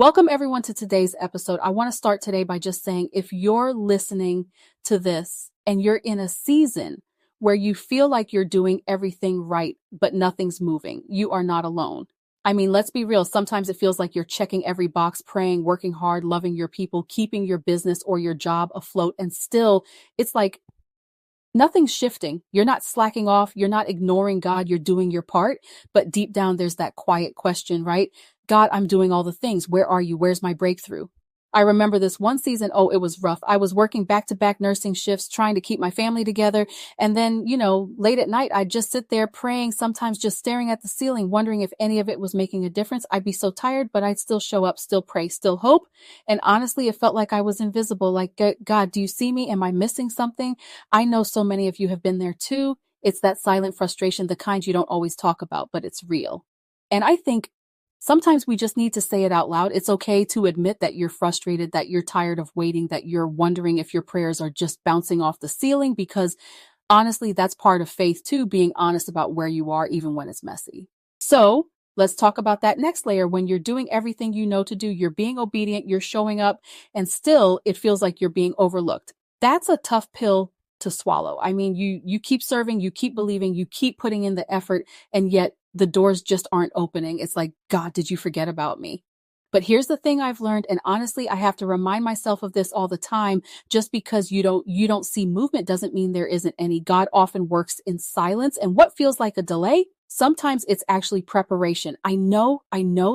Welcome everyone to today's episode. I want to start today by just saying if you're listening to this and you're in a season where you feel like you're doing everything right, but nothing's moving, you are not alone. I mean, let's be real. Sometimes it feels like you're checking every box, praying, working hard, loving your people, keeping your business or your job afloat. And still, it's like nothing's shifting. You're not slacking off. You're not ignoring God. You're doing your part. But deep down, there's that quiet question, right? God, I'm doing all the things. Where are you? Where's my breakthrough? I remember this one season. Oh, it was rough. I was working back-to-back nursing shifts, trying to keep my family together. And then, late at night, I'd just sit there praying, sometimes just staring at the ceiling, wondering if any of it was making a difference. I'd be so tired, but I'd still show up, still pray, still hope. And honestly, it felt like I was invisible. Like, God, do you see me? Am I missing something? I know so many of you have been there too. It's that silent frustration, the kind you don't always talk about, but it's real. And I think sometimes we just need to say it out loud. It's okay to admit that you're frustrated, that you're tired of waiting, that you're wondering if your prayers are just bouncing off the ceiling, because honestly, that's part of faith too, being honest about where you are, even when it's messy. So let's talk about that next layer. When you're doing everything you know to do, you're being obedient, you're showing up, and still it feels like you're being overlooked. That's a tough pill to swallow. I mean, you keep serving, you keep believing, you keep putting in the effort, and yet the doors just aren't opening. It's like, God, did you forget about me? But here's the thing I've learned, and honestly, I have to remind myself of this all the time. Just because you don't see movement doesn't mean there isn't any. God often works in silence, and what feels like a delay, sometimes it's actually preparation. I know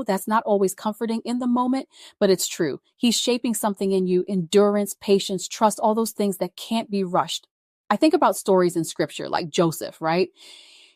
that's not always comforting in the moment, but it's true. He's shaping something in you: endurance, patience, trust, all those things that can't be rushed. I think about stories in scripture like Joseph, right?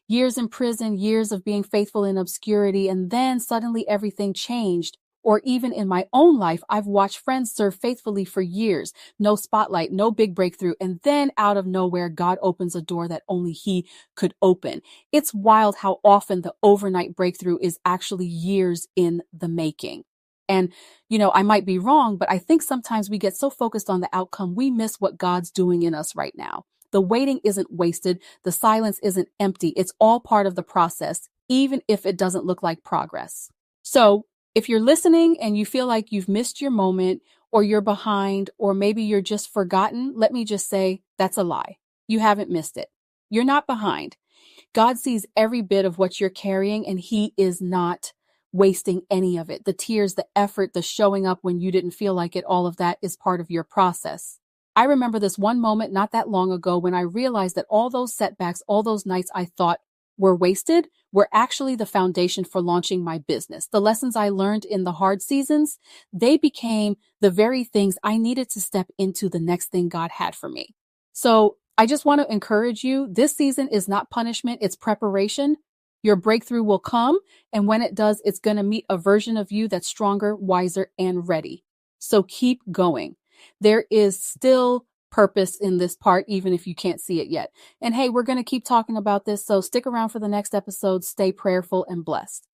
Years in prison, years of being faithful in obscurity, and then suddenly everything changed. Or even in my own life, I've watched friends serve faithfully for years, no spotlight, no big breakthrough, and then out of nowhere, God opens a door that only He could open. It's wild how often the overnight breakthrough is actually years in the making. And, I might be wrong, but I think sometimes we get so focused on the outcome, we miss what God's doing in us right now. The waiting isn't wasted. The silence isn't empty. It's all part of the process, even if it doesn't look like progress. So if you're listening and you feel like you've missed your moment, or you're behind, or maybe you're just forgotten, let me just say that's a lie. You haven't missed it. You're not behind. God sees every bit of what you're carrying, and He is not wasting any of it. The tears, the effort, the showing up when you didn't feel like it, all of that is part of your process. I remember this one moment not that long ago when I realized that all those setbacks, all those nights I thought were wasted, were actually the foundation for launching my business. The lessons I learned in the hard seasons, they became the very things I needed to step into the next thing God had for me. So I just want to encourage you. This season is not punishment, it's preparation. Your breakthrough will come, and when it does, it's going to meet a version of you that's stronger, wiser, and ready. So keep going. There is still purpose in this part, even if you can't see it yet. And hey, we're going to keep talking about this, so stick around for the next episode. Stay prayerful and blessed.